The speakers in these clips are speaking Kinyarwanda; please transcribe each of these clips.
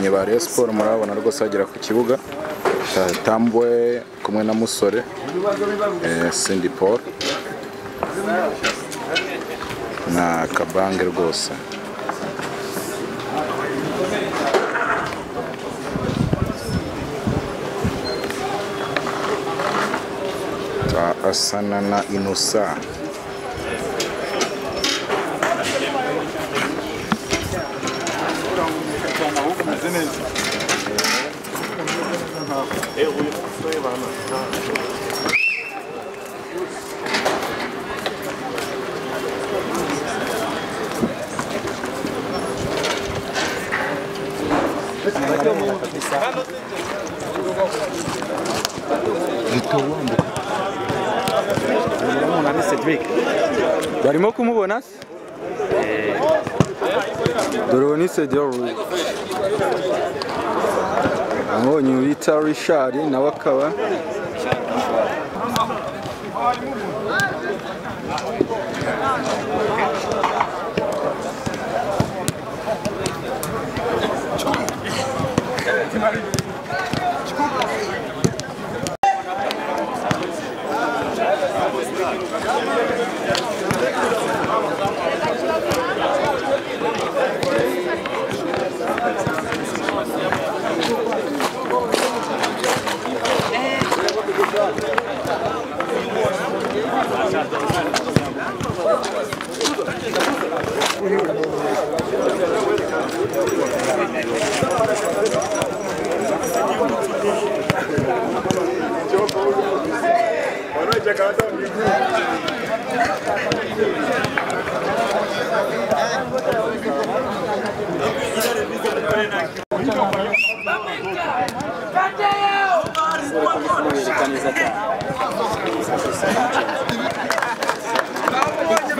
Ni ba Rayon Sport murabona rwose bagera ku kibuga Tambwe kumwe na Musore Cindy Paul na Kabange rwose Asana na Inusa barimo kumubona dore ni Cedric amubonye bita Richard nawe akaba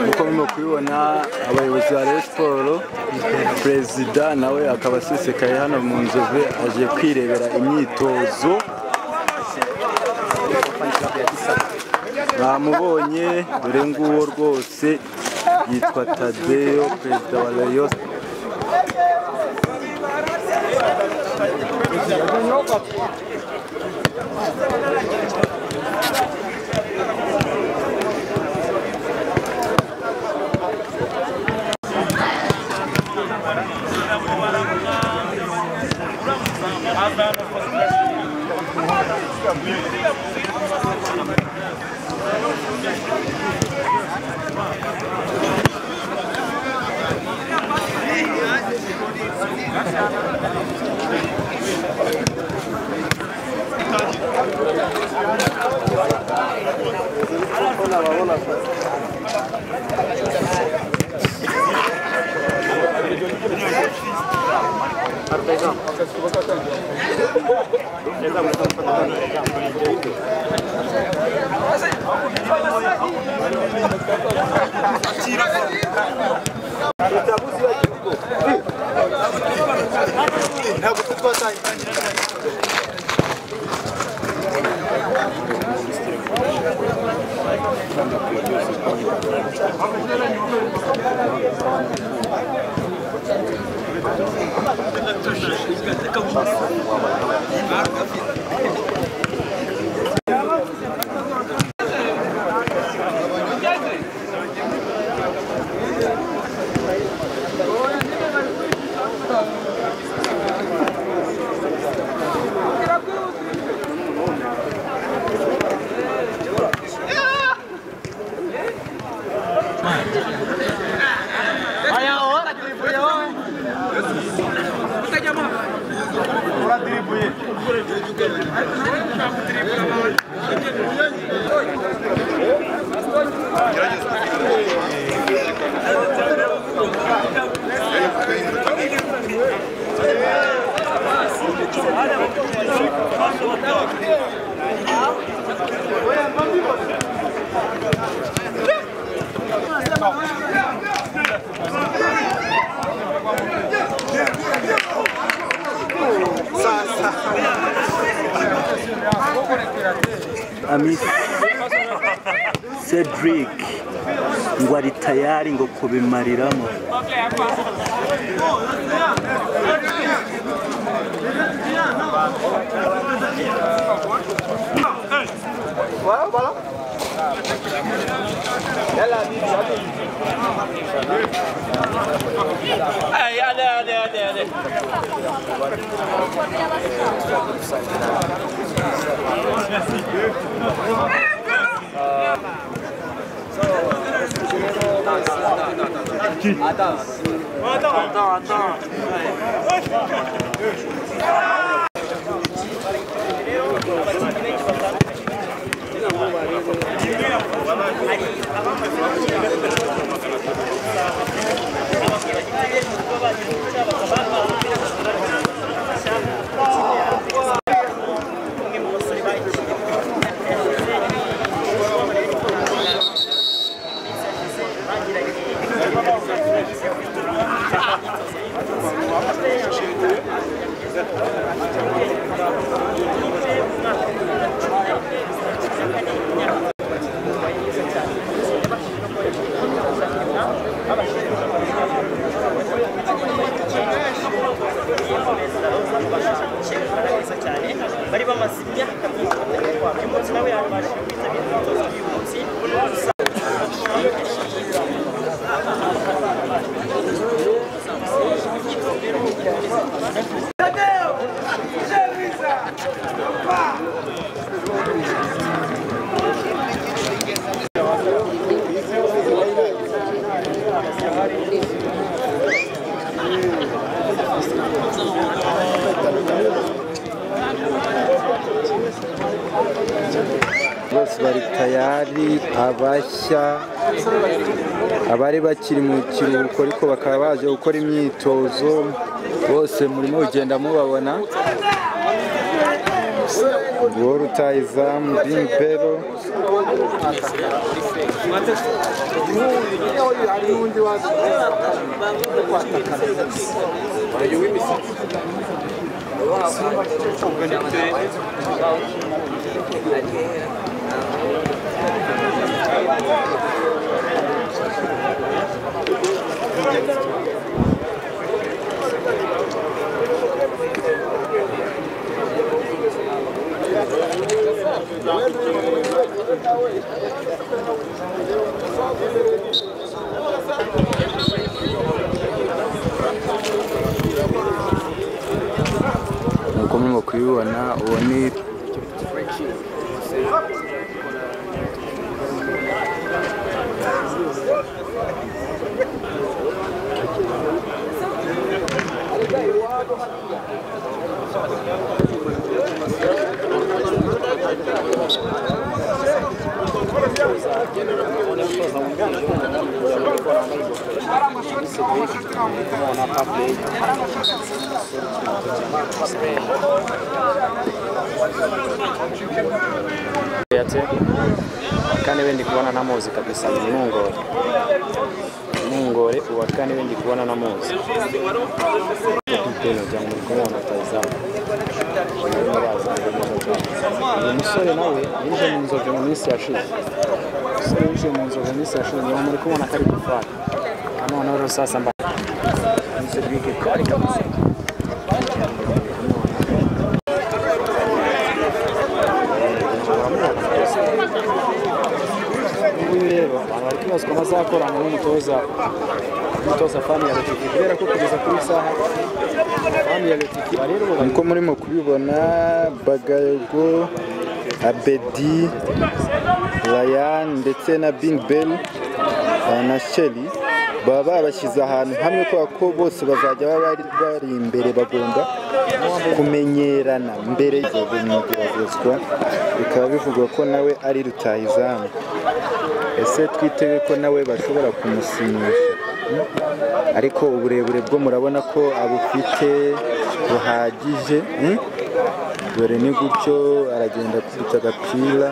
uko murimo kubibona abayobozi ba Rayon Sport perezida nawe akaba asesekaye hano mu Nzove agiye kwirebera imyitozo bamubonye dore nguwo rwose yitwa Tadeo perezida wa Rayon Amis Cedric ngo ari tayari ngo kubimariramo. bari bamaze imyaka myinshi uyu munsi nawe yabashije kwitabira imyitozo y'uyu munsi. Bose bari tayari, abashya abari bakiri mu kiruhuko ariko bakaba baje gukora imyitozo, bose murimo kugenda mubabona. Uwo rutahizamu Bimpero nuko murimo kubibona. Uwo ni kane wendi kubona namuzi kabisa Mungore. Mungore uwa kane wendi kubona namuzi. Mpelo jangu kubona tazamu. Umusore nawe yinje mu nzoga mu minsi yashize. Umusore yinje mu nzoga mu minsi yashize niyo muri kubona kari gufata. Kama noro sasa mba. Nzibike kari kabisa. Rero abantu baziko bazakorana n'umutoza Fani ya Letifi kubera ko kugeza kuri saha Fani ya Letifi rero nko murimo kubibona. Bagayogo, Abedi, Ryan ndetse na Bimpel na Shelly baba babashyize ahantu hamwe ko bose bazajya bari imbere, bagomba kumenyerana mbere yo guhugurwa. Bikaba bivugwa ko nawe ari rutahizamu. Ese twitege ko nawe bashobora kumusinyisha, ariko uburebure bwo murabona ko abufite buhagije. dore ni gutyo aragenda akubita agapira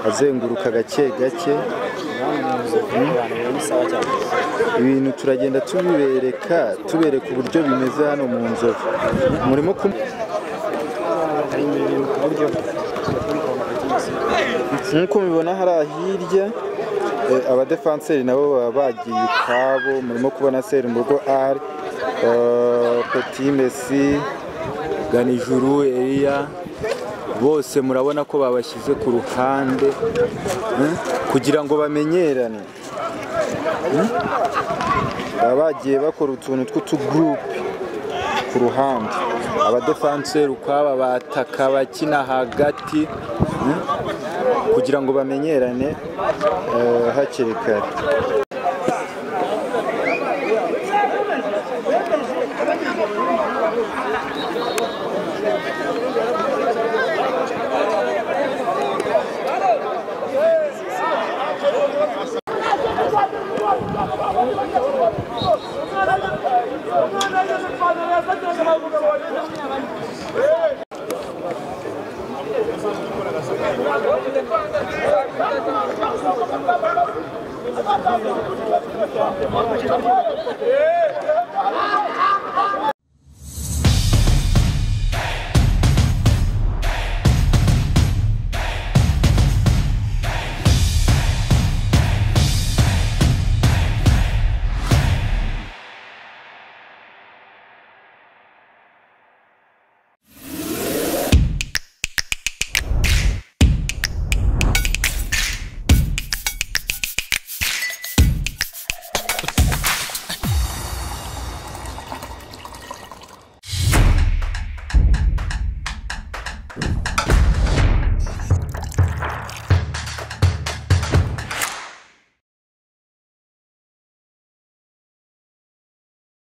azenguruka gake gake. Ibintu turagenda tubereka uburyo bimeze hano mu Nzovu. Murimo nk'uko mubibona hariya hirya abadefanseri nabo baba bagiye ukwabo. Murimo kubona Serimbogo Ari, Petit Messi, Ganijuru, Elia, bose murabona ko babashyize ku ruhande kugira ngo bamenyerane. Baba bagiye bakora utuntu tw'utugurupe ku ruhande, abadefanseri ukwabo, abataka bakina hagati kugira ngo bamenyerane hakiri kare.